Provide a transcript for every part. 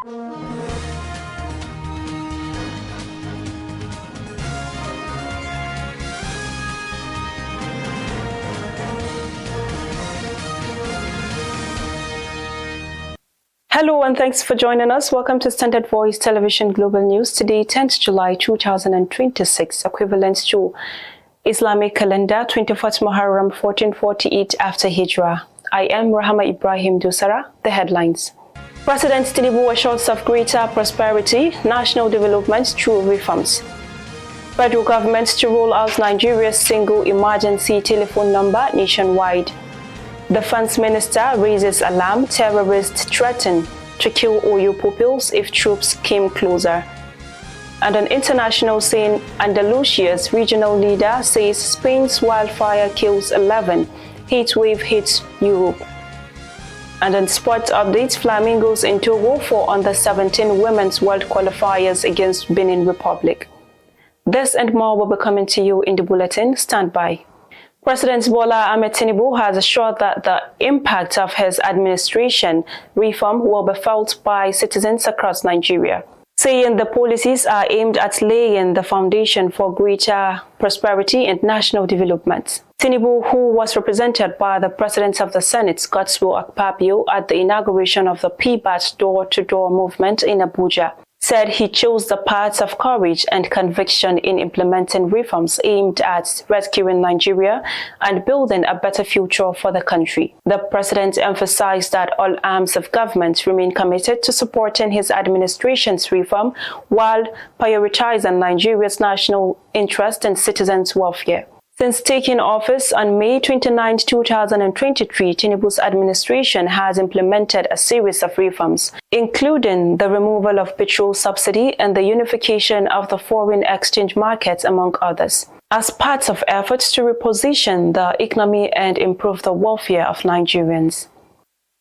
Hello and thanks for joining us. Welcome to Standard Voice Television Global News. Today, 10th July 2026, equivalent to Islamic calendar 24th Muharram 1448 after Hijrah. I am Rahama Ibrahim Dusara. The headlines. President Tinubu assures of greater prosperity, national development through reforms. Federal government to roll out Nigeria's single emergency telephone number nationwide. Defense Minister raises alarm, terrorists threaten to kill Oyo pupils if troops came closer. And an international scene, Andalusia's regional leader says Spain's wildfire kills 11, heat wave hits Europe. And on sports updates, Flamingos in Togo for under-17 Women's World Qualifiers against Benin Republic. This and more will be coming to you in the bulletin. Stand by. President Bola Ahmed Tinubu has assured that the impact of his administration reform will be felt by citizens across Nigeria, saying the policies are aimed at laying the foundation for greater prosperity and national development. Tinubu, who was represented by the President of the Senate, Godswill Akpabio, at the inauguration of the PBAT door-to-door movement in Abuja, said he chose the paths of courage and conviction in implementing reforms aimed at rescuing Nigeria and building a better future for the country. The president emphasized that all arms of government remain committed to supporting his administration's reform while prioritizing Nigeria's national interest and citizens' welfare. Since taking office on May 29, 2023, Tinubu's administration has implemented a series of reforms, including the removal of petrol subsidy and the unification of the foreign exchange markets, among others, as part of efforts to reposition the economy and improve the welfare of Nigerians.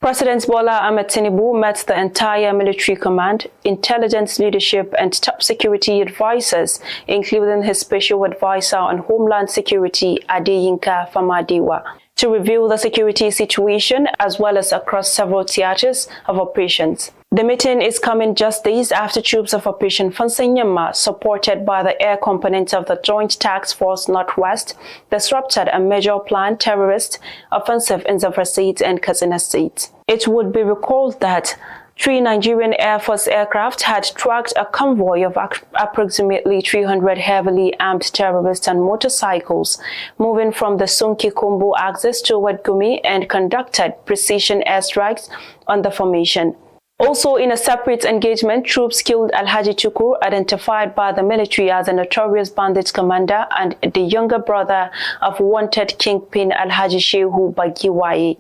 President Bola Ahmed Tinubu met the entire military command, intelligence leadership and top security advisors, including his special advisor on Homeland Security, Adeyinka Famadewa, to review the security situation as well as across several theaters of operations. The meeting is coming just days after troops of Operation Fansenyama, supported by the air component of the Joint Task Force Northwest, disrupted a major planned terrorist offensive in Zamfara State and Katsina State. It would be recalled that 3 Nigerian Air Force aircraft had tracked a convoy of approximately 300 heavily armed terrorists on motorcycles, moving from the Sunki-Kombo axis toward Gumi, and conducted precision airstrikes on the formation. Also, in a separate engagement, troops killed Alhaji Tukur, identified by the military as a notorious bandit commander and the younger brother of wanted kingpin Alhaji Shehu Bagiwaye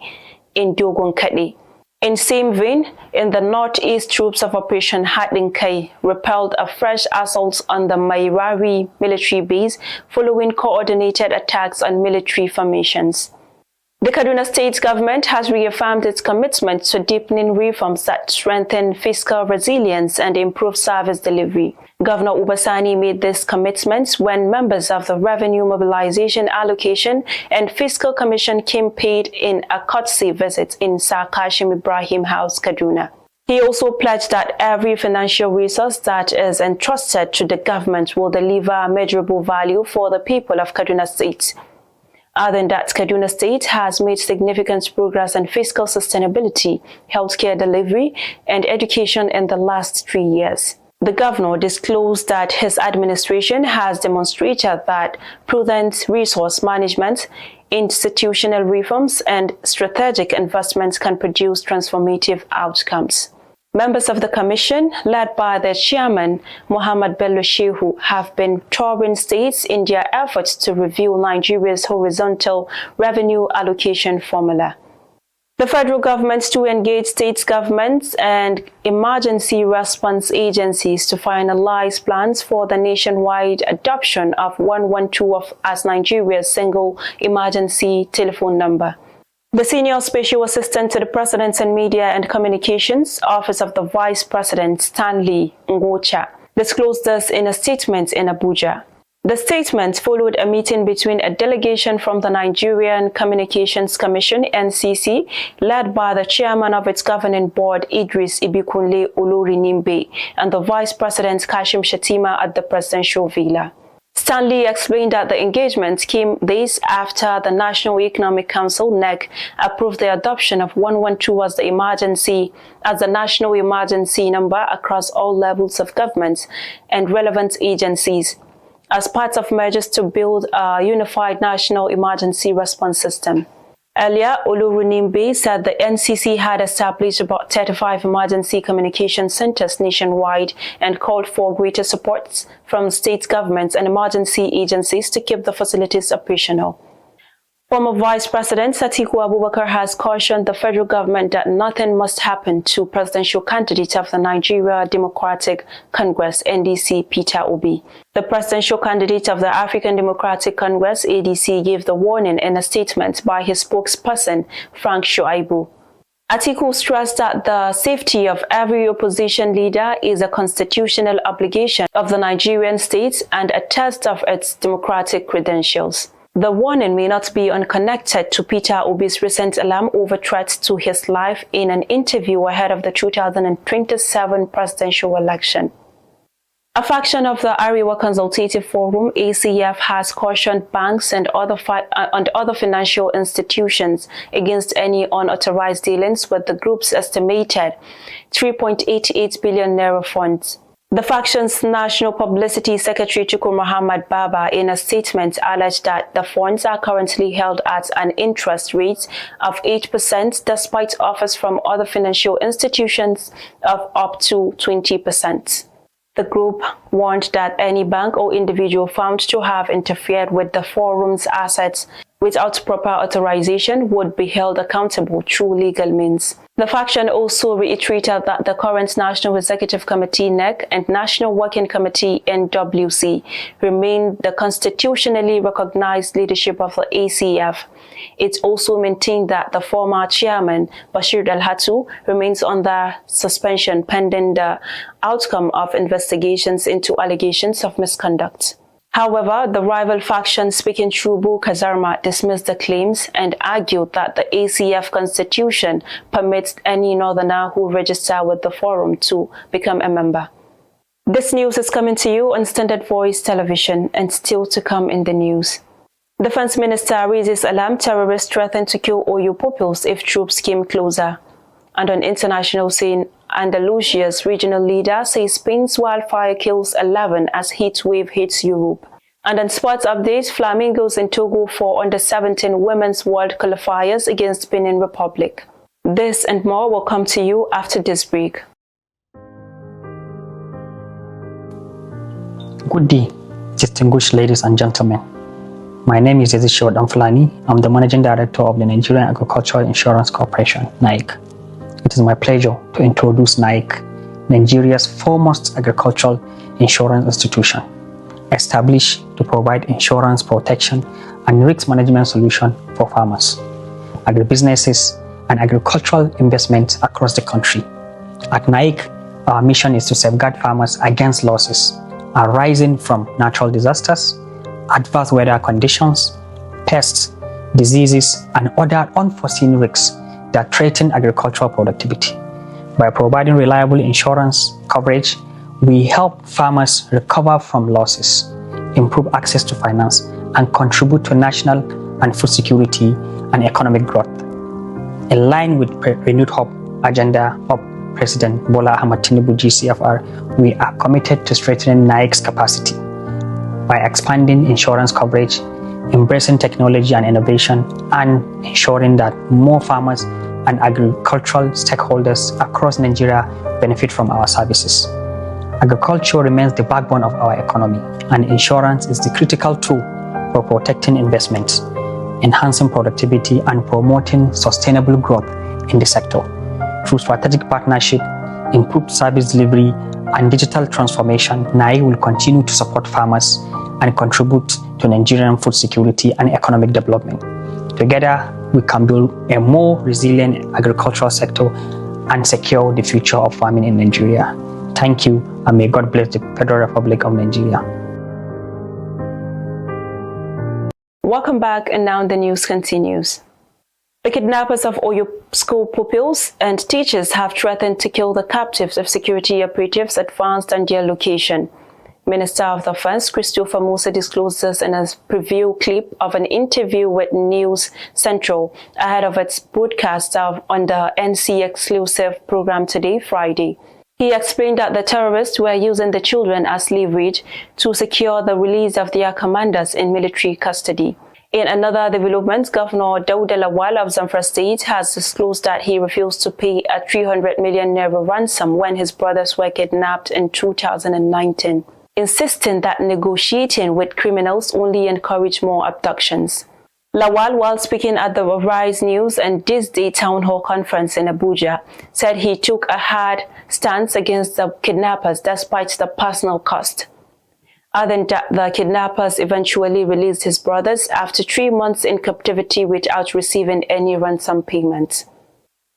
in Dogon Kadi. In same vein, in the northeast, troops of Operation Hatlin Kai repelled a fresh assault on the Mairari military base following coordinated attacks on military formations. The Kaduna State government has reaffirmed its commitment to deepening reforms that strengthen fiscal resilience and improve service delivery. Governor Ubasani made this commitment when members of the Revenue Mobilization Allocation and Fiscal Commission came paid in a courtesy visit in Sir Kashim Ibrahim House, Kaduna. He also pledged that every financial resource that is entrusted to the government will deliver measurable value for the people of Kaduna State. Other than that, Kaduna State has made significant progress in fiscal sustainability, healthcare delivery, and education in the last 3 years. The governor disclosed that his administration has demonstrated that prudent resource management, institutional reforms, and strategic investments can produce transformative outcomes. Members of the commission, led by their chairman, Muhammad Bello Shehu, have been touring states in their efforts to review Nigeria's horizontal revenue allocation formula. The federal government to engage state governments and emergency response agencies to finalize plans for the nationwide adoption of 112 as Nigeria's single emergency telephone number. The Senior Special Assistant to the President in Media and Communications, Office of the Vice President, Stanley Ngocha, disclosed this in a statement in Abuja. The statement followed a meeting between a delegation from the Nigerian Communications Commission (NCC), led by the chairman of its governing board, Idris Ibikunle Olorinimbe, and the vice president, Kashim Shettima, at the presidential villa. Stanley explained that the engagement came days after the National Economic Council (NEC) approved the adoption of 112 as the national emergency number across all levels of government and relevant agencies, as part of measures to build a unified national emergency response system. Earlier, Olorinimbe said the NCC had established about 35 emergency communication centers nationwide and called for greater support from state governments and emergency agencies to keep the facilities operational. Former Vice President Atiku Abubakar has cautioned the federal government that nothing must happen to presidential candidate of the Nigeria Democratic Congress (NDC) Peter Obi. The presidential candidate of the African Democratic Congress (ADC) gave the warning in a statement by his spokesperson Frank Shuaibu. Atiku stressed that the safety of every opposition leader is a constitutional obligation of the Nigerian state and a test of its democratic credentials. The warning may not be unconnected to Peter Obi's recent alarm over threats to his life in an interview ahead of the 2027 presidential election. A faction of the Arewa Consultative Forum (ACF) has cautioned banks and other financial institutions against any unauthorized dealings with the group's estimated 3.88 billion naira funds. The faction's National Publicity Secretary Tukur Muhammad Baba, in a statement, alleged that the funds are currently held at an interest rate of 8% despite offers from other financial institutions of up to 20%. The group warned that any bank or individual found to have interfered with the forum's assets without proper authorization would be held accountable through legal means. The faction also reiterated that the current National Executive Committee (NEC) and National Working Committee (NWC) remain the constitutionally recognized leadership of the ACF. It also maintained that the former chairman, Bashir Dalhatu, remains under suspension pending the outcome of investigations into allegations of misconduct. However, the rival faction, speaking through Bu Kazarma, dismissed the claims and argued that the ACF constitution permits any northerner who register with the forum to become a member. This news is coming to you on Standard Voice Television, and still to come in the news. Defense Minister raises alarm terrorists threaten to kill Oyo pupils if troops came closer. And on international scene, Andalusia's regional leader says Spain's wildfire kills 11 as heat wave hits Europe. And on sports updates, Flamingos in Togo for under-17 Women's World Qualifiers against Benin Republic. This and more will come to you after this break. Good day, distinguished ladies and gentlemen. My name is Ezekiel Damfulani. I'm the Managing Director of the Nigerian Agricultural Insurance Corporation, NAIC. It is my pleasure to introduce NAIC, Nigeria's foremost agricultural insurance institution, established to provide insurance protection and risk management solutions for farmers, agribusinesses, and agricultural investments across the country. At NAIC, our mission is to safeguard farmers against losses arising from natural disasters, adverse weather conditions, pests, diseases, and other unforeseen risks that threaten agricultural productivity. By providing reliable insurance coverage, we help farmers recover from losses, improve access to finance, and contribute to national and food security and economic growth. In line with renewed hope agenda of President Bola Ahmed Tinubu GCFR, we are committed to strengthening NAIC's capacity by expanding insurance coverage, embracing technology and innovation, and ensuring that more farmers and agricultural stakeholders across Nigeria benefit from our services. Agriculture remains the backbone of our economy, and insurance is the critical tool for protecting investments, enhancing productivity, and promoting sustainable growth in the sector. Through strategic partnership, improved service delivery, and digital transformation, NAIC will continue to support farmers and contribute to Nigerian food security and economic development. Together, we can build a more resilient agricultural sector and secure the future of farming in Nigeria. Thank you, and may God bless the Federal Republic of Nigeria. Welcome back, and now the news continues. The kidnappers of Oyo school pupils and teachers have threatened to kill the captives if security operatives advanced on their location. Minister of Defense Christopher Musa disclosed this in a preview clip of an interview with News Central ahead of its broadcast on the NC exclusive program today, Friday. He explained that the terrorists were using the children as leverage to secure the release of their commanders in military custody. In another development, Governor Dauda Lawal of Zamfara State has disclosed that he refused to pay a 300 million naira ransom when his brothers were kidnapped in 2019, insisting that negotiating with criminals only encouraged more abductions. Lawal, while speaking at the Arise News and This Day Town Hall Conference in Abuja, said he took a hard stance against the kidnappers despite the personal cost. Adding that the kidnappers eventually released his brothers after 3 months in captivity without receiving any ransom payments.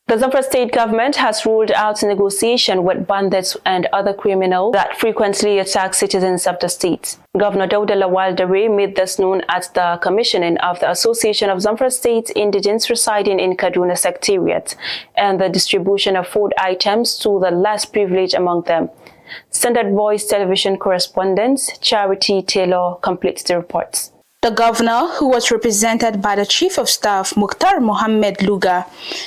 The Zamfara state government has ruled out negotiation with bandits and other criminals that frequently attack citizens of the state. Governor Dauda Lawal Dare made this known at the commissioning of the Association of Zamfara State Indigents residing in Kaduna Secretariat and the distribution of food items to the less privileged among them. Standard Voice television correspondent Charity Taylor completes the reports. The governor, who was represented by the Chief of Staff Mukhtar Mohammed Luga,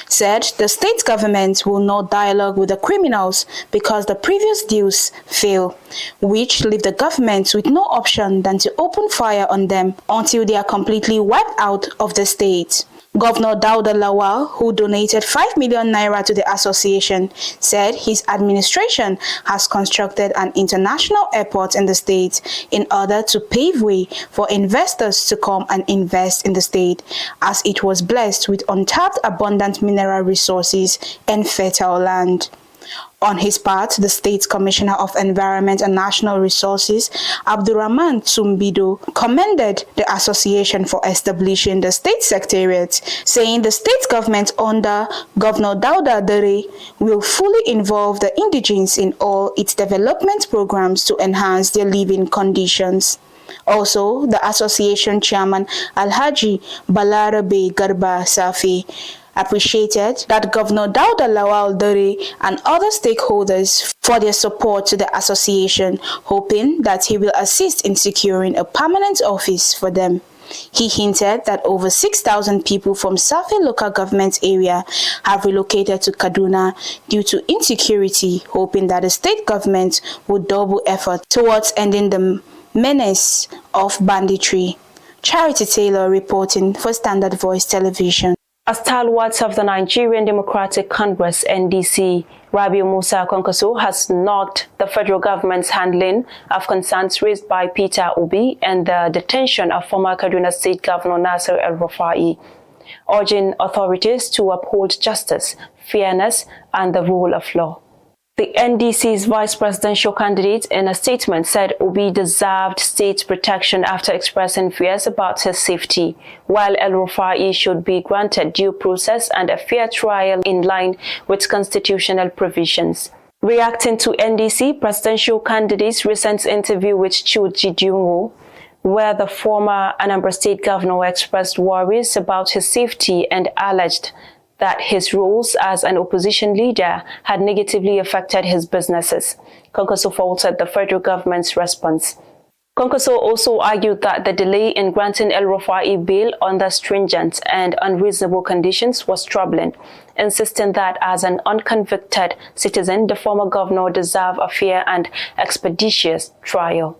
said the state government will not dialogue with the criminals because the previous deals fail, which leave the government with no option than to open fire on them until they are completely wiped out of the state. Governor Dauda Lawal, who donated 5 million naira to the association, said his administration has constructed an international airport in the state in order to pave way for investors to come and invest in the state, as it was blessed with untapped abundant mineral resources and fertile land. On his part, the State Commissioner of Environment and National Resources, Abdurrahman Tumbido, commended the association for establishing the state secretariat, saying the state government under Governor Dauda Dare will fully involve the indigents in all its development programs to enhance their living conditions. Also, the association chairman Alhaji Balarabe Garba Safi appreciated that Governor Dauda Lawal Dare and other stakeholders for their support to the association, hoping that he will assist in securing a permanent office for them. He hinted that over 6,000 people from Safi local government area have relocated to Kaduna due to insecurity, hoping that the state government would double effort towards ending the menace of banditry. Charity Taylor reporting for Standard Voice Television. A stalwart of the Nigerian Democratic Congress (NDC), Rabiu Musa Kwankwaso, has knocked the federal government's handling of concerns raised by Peter Obi and the detention of former Kaduna State Governor Nasir El-Rufai, urging authorities to uphold justice, fairness, and the rule of law. The NDC's vice presidential candidate in a statement said Obi deserved state protection after expressing fears about his safety, while El-Rufai should be granted due process and a fair trial in line with constitutional provisions. Reacting to NDC presidential candidate's recent interview with Chuji Dungo, where the former Anambra State governor expressed worries about his safety and alleged that his roles as an opposition leader had negatively affected his businesses. Kwankwaso faulted the federal government's response. Kwankwaso also argued that the delay in granting El-Rufai bail under stringent and unreasonable conditions was troubling, insisting that as an unconvicted citizen, the former governor deserved a fair and expeditious trial.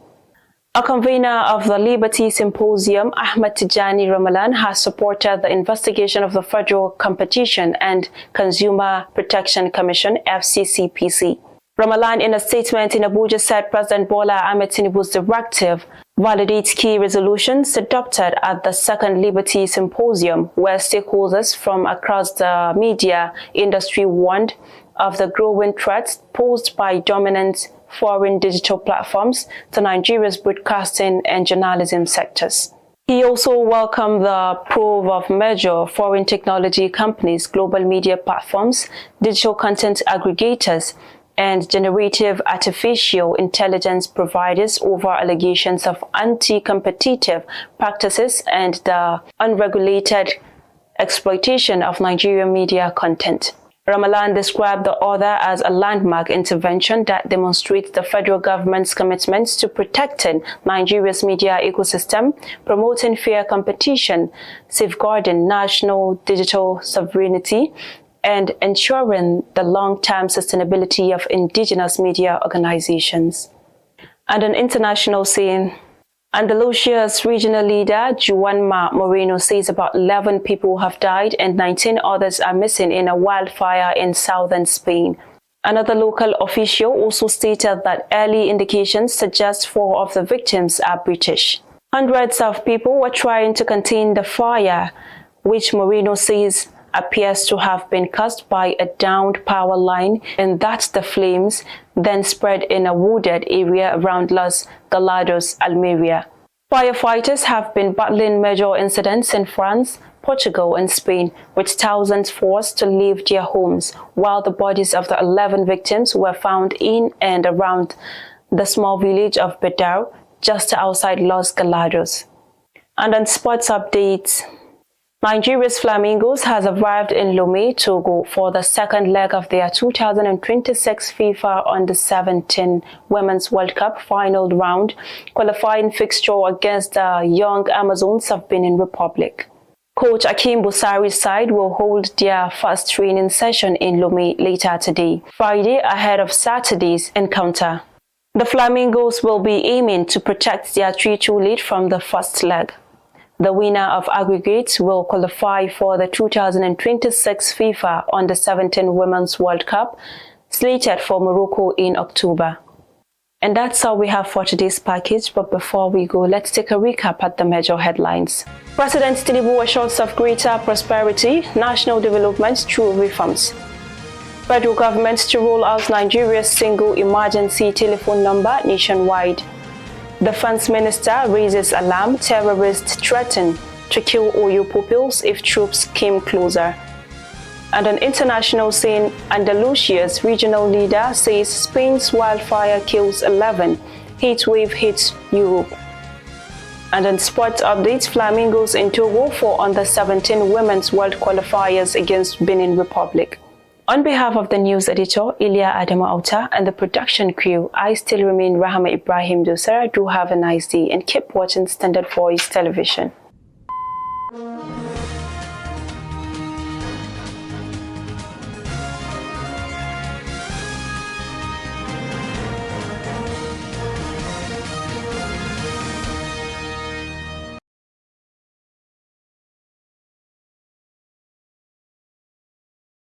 A convener of the Liberty Symposium, Ahmed Tijani Ramalan, has supported the investigation of the Federal Competition and Consumer Protection Commission, FCCPC. Ramalan, in a statement in Abuja, said President Bola Ahmed Tinubu's directive validates key resolutions adopted at the Second Liberty Symposium, where stakeholders from across the media industry warned of the growing threats posed by dominant foreign digital platforms to Nigeria's broadcasting and journalism sectors. He also welcomed the probe of major foreign technology companies, global media platforms, digital content aggregators, and generative artificial intelligence providers over allegations of anti-competitive practices and the unregulated exploitation of Nigerian media content. Ramalan described the order as a landmark intervention that demonstrates the federal government's commitment to protecting Nigeria's media ecosystem, promoting fair competition, safeguarding national digital sovereignty, and ensuring the long-term sustainability of indigenous media organizations. And an international scene, Andalusia's regional leader, Juanma Moreno, says about 11 people have died and 19 others are missing in a wildfire in southern Spain. Another local official also stated that early indications suggest 4 of the victims are British. Hundreds of people were trying to contain the fire, which Moreno says appears to have been caused by a downed power line, and that the flames then spread in a wooded area around Los Galados, Almeria. Firefighters have been battling major incidents in France, Portugal, and Spain, with thousands forced to leave their homes, while the bodies of the 11 victims were found in and around the small village of Bedar, just outside Los Galados. And on sports updates, Nigeria's Flamingos has arrived in Lomé, Togo for the second leg of their 2026 FIFA Under-17 Women's World Cup final round qualifying fixture against the Young Amazons of Benin Republic. Coach Akim Busari's side will hold their first training session in Lomé later today, Friday, ahead of Saturday's encounter. The Flamingos will be aiming to protect their 3-2 lead from the first leg. The winner of aggregates will qualify for the 2026 FIFA Under-17 Women's World Cup, slated for Morocco in October. And that's all we have for today's package, but before we go, let's take a recap at the major headlines. President Tinubu assures of greater prosperity, national development through reforms. Federal government to roll out Nigeria's single emergency telephone number nationwide. Defense Minister raises alarm, terrorists threaten to kill Oyo pupils if troops came closer. And an international scene, Andalusia's regional leader says Spain's wildfire kills 11, heat wave hits Europe. And on sports updates, Flamingos in Togo for Under-17 Women's World Qualifiers against Benin Republic. On behalf of the news editor, Ilya Adamu Auta, and the production crew, I still remain Rahama Ibrahim Dosara. Do have a nice day and keep watching Standard Voice Television.